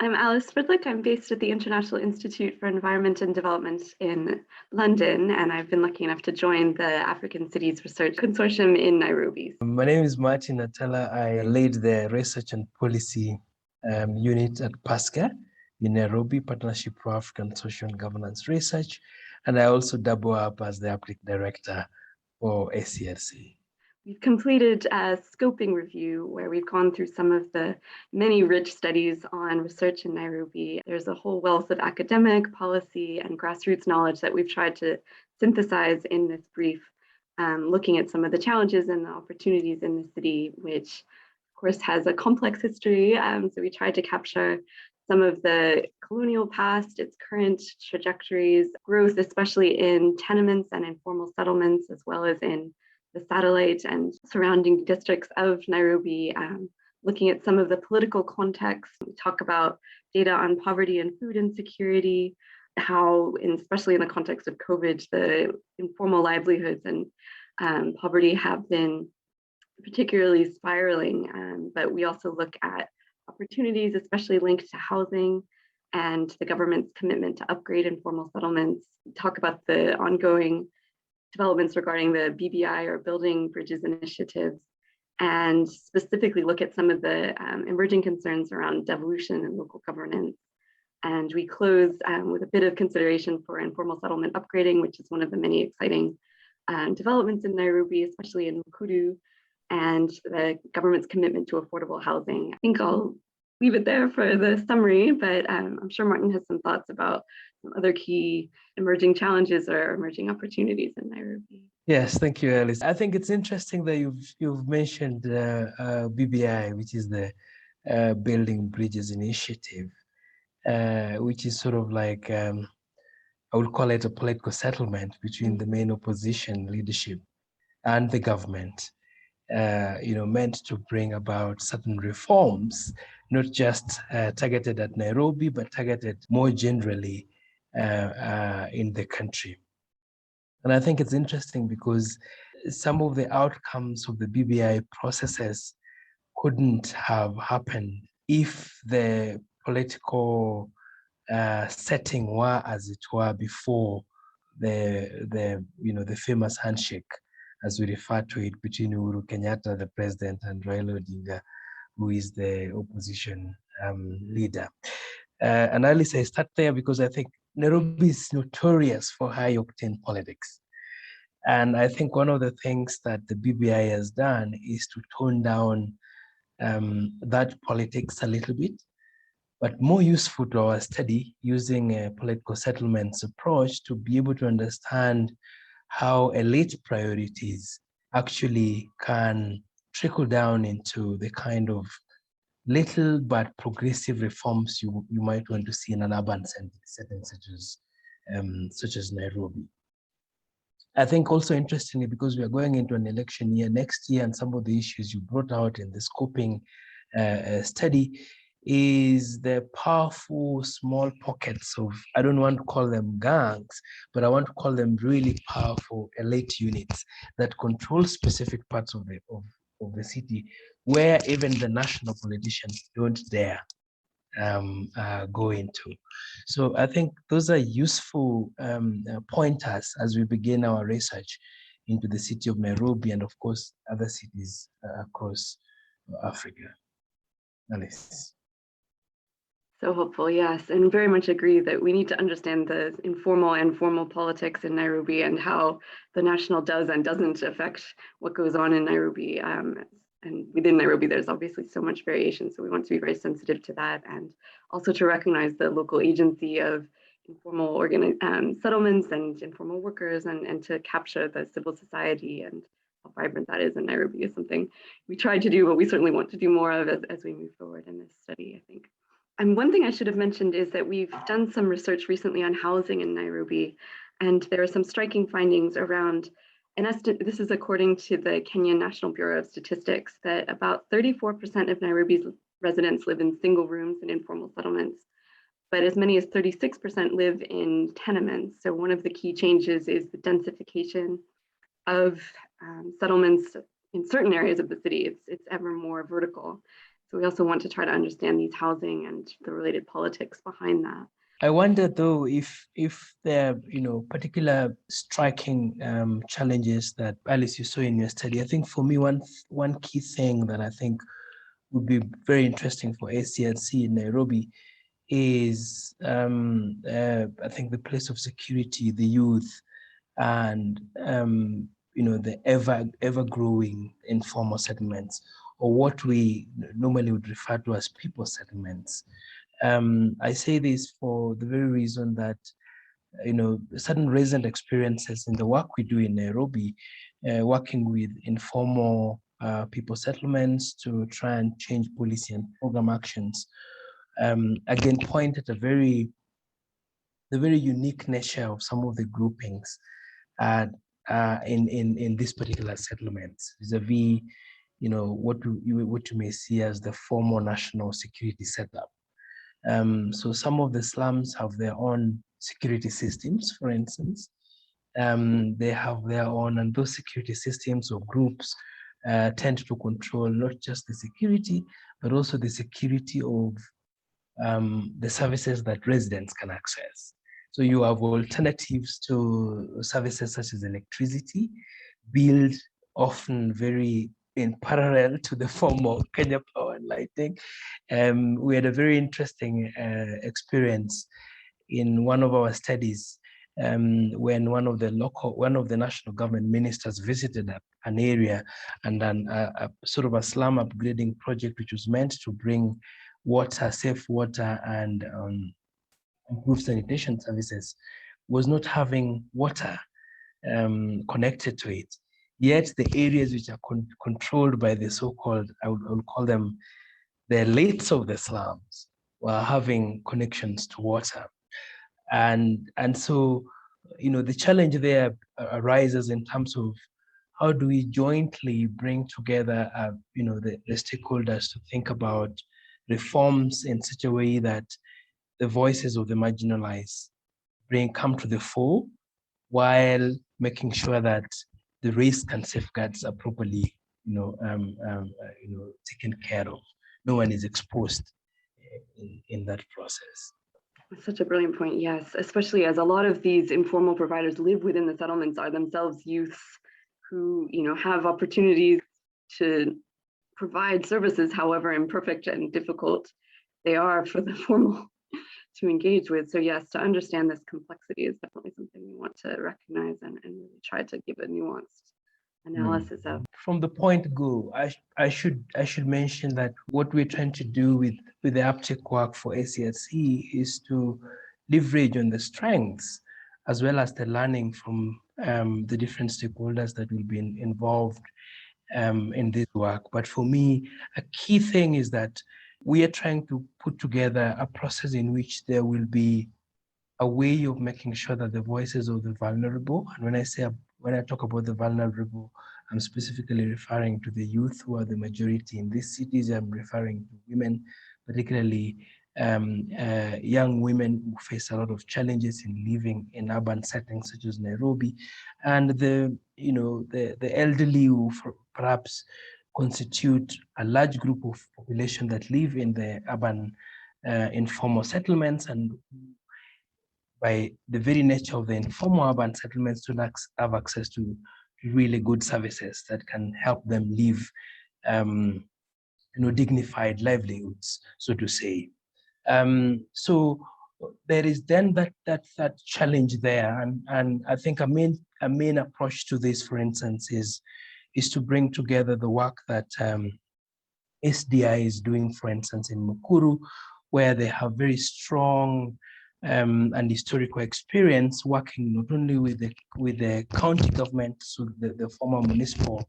I'm Alice Sverdlik. I'm based at the International Institute for Environment and Development in London, and I've been lucky enough to join the African Cities Research Consortium in Nairobi. My name is Martin Atela. I lead the Research and Policy unit at PASGR in Nairobi, Partnership for African Social and Governance Research, and I also double up as the uptake director for ACRC. We've completed a scoping review where we've gone through some of the many rich studies on research in Nairobi. There's a whole wealth of academic, policy, and grassroots knowledge that we've tried to synthesize in this brief, looking at some of the challenges and the opportunities in the city, which of course has a complex history. So we tried to capture some of the colonial past, its current trajectories, growth, especially in tenements and informal settlements, as well as in the satellite and surrounding districts of Nairobi, looking at some of the political context. We talk about data on poverty and food insecurity, how, especially in the context of COVID, the informal livelihoods and poverty have been particularly spiraling, but we also look at opportunities, especially linked to housing and the government's commitment to upgrade informal settlements. We talk about the ongoing developments regarding the BBI or Building Bridges initiatives, and specifically look at some of the emerging concerns around devolution and local governance. And we close with a bit of consideration for informal settlement upgrading, which is one of the many exciting developments in Nairobi, especially in Mukuru, and the government's commitment to affordable housing. I think I'll leave it there for the summary, but I'm sure Martin has some thoughts about some other key emerging challenges or emerging opportunities in Nairobi. Yes, thank you, Alice. I think it's interesting that you've mentioned BBI, which is the Building Bridges Initiative, which is sort of like, I would call it a political settlement between the main opposition leadership and the government, meant to bring about certain reforms, not just targeted at Nairobi, but targeted more generally in the country. And I think it's interesting because some of the outcomes of the BBI processes couldn't have happened if the political setting were as it were before the famous handshake, as we refer to it, between Uhuru Kenyatta, the president, and Raila Odinga, who is the opposition leader. And Alice, I start there because I think Nairobi is notorious for high-octane politics. And I think one of the things that the BBI has done is to tone down that politics a little bit, but more useful to our study using a political settlements approach to be able to understand how elite priorities actually can trickle down into the kind of little but progressive reforms you might want to see in an urban setting such as Nairobi. I think also interestingly, because we are going into an election year next year, and some of the issues you brought out in the scoping study is the powerful small pockets of, I don't want to call them gangs, but I want to call them really powerful elite units that control specific parts of the city where even the national politicians don't dare go into. So I think those are useful pointers as we begin our research into the city of Nairobi and of course other cities across Africa. Alice. So hopeful, yes, and very much agree that we need to understand the informal and formal politics in Nairobi and how the national does and doesn't affect what goes on in Nairobi. And within Nairobi, there's obviously so much variation, so we want to be very sensitive to that, and also to recognize the local agency of informal settlements and informal workers, and to capture the civil society and how vibrant that is in Nairobi is something we tried to do, but we certainly want to do more of as we move forward in this study, I think. And one thing I should have mentioned is that we've done some research recently on housing in Nairobi, and there are some striking findings around this is according to the Kenyan National Bureau of Statistics, that about 34% of Nairobi's residents live in single rooms in informal settlements, but as many as 36% live in tenements. So one of the key changes is the densification of settlements in certain areas of the city. It's ever more vertical. So we also want to try to understand these housing and the related politics behind that. I wonder though if there are particular striking challenges that Alice you saw in your study. I think for me one key thing that I think would be very interesting for ACRC in Nairobi is I think the place of security, the youth, and the ever growing informal settlements, or what we normally would refer to as people settlements. I say this for the very reason that certain recent experiences in the work we do in Nairobi, working with informal people settlements to try and change policy and program actions, again point at the very unique nature of some of the groupings in this particular settlements, vis-a-vis what you may see as the formal national security setup. So some of the slums have their own security systems, for instance. They have their own, and those security systems or groups tend to control not just the security, but also the security of the services that residents can access. So you have alternatives to services such as electricity, built often very in parallel to the formal Kenya Power and Lighting. We had a very interesting experience in one of our studies when one of the national government ministers visited an area, and then a sort of a slum upgrading project which was meant to bring water, safe water, and improved sanitation services, was not having water connected to it. Yet the areas which are controlled by the so-called, I would call them the elites of the slums, were having connections to water. And so, the challenge there arises in terms of how do we jointly bring together, the stakeholders to think about reforms in such a way that the voices of the marginalized come to the fore, while making sure that the risks and safeguards are properly, taken care of. No one is exposed in that process. That's such a brilliant point. Yes, especially as a lot of these informal providers live within the settlements, are themselves youths who, have opportunities to provide services, however imperfect and difficult they are for the formal to engage with. So yes, to understand this complexity is definitely something we want to recognize and really try to give a nuanced analysis of. From the point go, I should mention that what we're trying to do with the uptake work for ACRC is to leverage on the strengths as well as the learning from the different stakeholders that will be involved in this work. But for me, a key thing is that we are trying to put together a process in which there will be a way of making sure that the voices of the vulnerable, and when I talk about the vulnerable, I'm specifically referring to the youth who are the majority in these cities. I'm referring to women, particularly young women who face a lot of challenges in living in urban settings such as Nairobi, and the elderly who perhaps constitute a large group of population that live in the urban informal settlements, and by the very nature of the informal urban settlements to have access to really good services that can help them live dignified livelihoods, so to say. So there is then that challenge there, and I think a main approach to this, for instance, is to bring together the work that SDI is doing, for instance, in Mukuru, where they have very strong and historical experience working not only with the county government, so the former municipal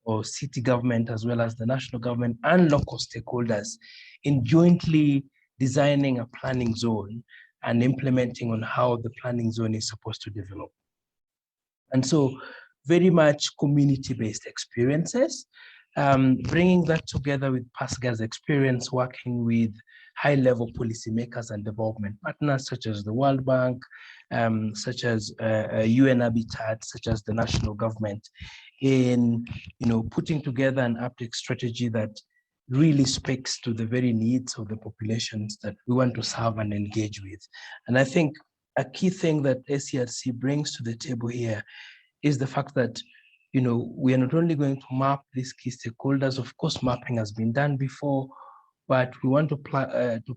or city government, as well as the national government and local stakeholders, in jointly designing a planning zone and implementing on how the planning zone is supposed to develop. And so very much community-based experiences, bringing that together with PASGR's experience working with high-level policymakers and development partners such as the World Bank, such as UN Habitat, such as the national government, in putting together an uptake strategy that really speaks to the very needs of the populations that we want to serve and engage with. And I think a key thing that ACRC brings to the table here is the fact that, we are not only going to map these key stakeholders. Of course, mapping has been done before, but we want to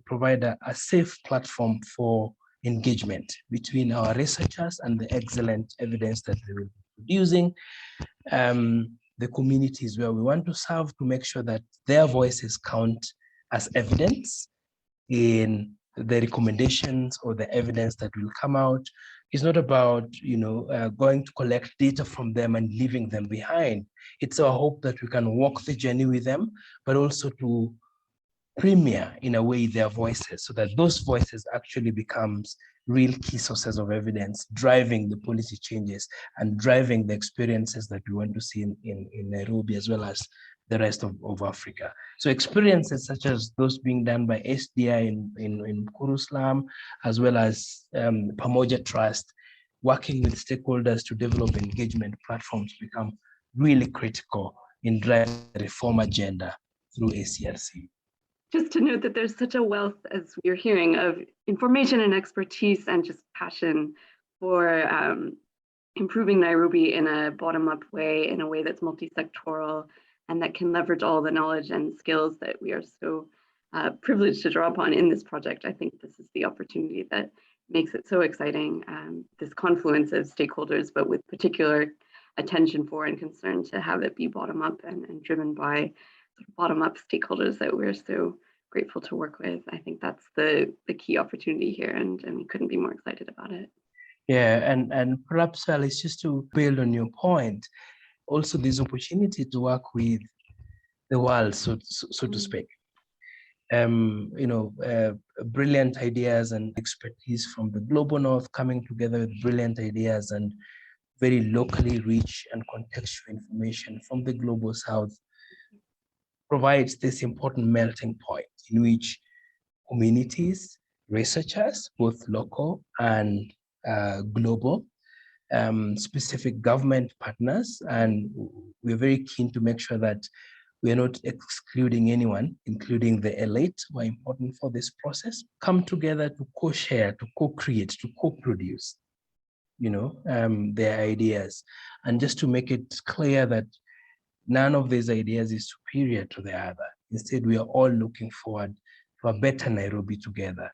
provide a safe platform for engagement between our researchers and the excellent evidence that they will be producing, the communities where we want to serve, to make sure that their voices count as evidence in the recommendations or the evidence that will come out. It's not about going to collect data from them and leaving them behind. It's our hope that we can walk the journey with them, but also to premiere in a way their voices, so that those voices actually becomes real key sources of evidence, driving the policy changes and driving the experiences that we want to see in Nairobi, as well as the rest of Africa. So experiences such as those being done by SDI in Kuruslam, as well as Pamoja Trust, working with stakeholders to develop engagement platforms, become really critical in driving the reform agenda through ACRC. Just to note that there's such a wealth, as we're hearing, of information and expertise and just passion for improving Nairobi in a bottom-up way, in a way that's multi-sectoral and that can leverage all the knowledge and skills that we are so privileged to draw upon in this project. I think this is the opportunity that makes it so exciting, this confluence of stakeholders, but with particular attention for and concern to have it be bottom-up and driven by bottom-up stakeholders that we're so grateful to work with. I think that's the key opportunity here, and we couldn't be more excited about it. Yeah, and perhaps, Alice, just to build on your point, also this opportunity to work with the world, so to speak. Brilliant ideas and expertise from the global north coming together with brilliant ideas and very locally rich and contextual information from the global south provides this important melting point in which communities, researchers, both local and global, specific government partners, and we're very keen to make sure that we're not excluding anyone, including the elite who are important for this process, come together to co-share, to co-create, to co-produce, their ideas. And just to make it clear that none of these ideas is superior to the other. Instead, we are all looking forward to a better Nairobi together.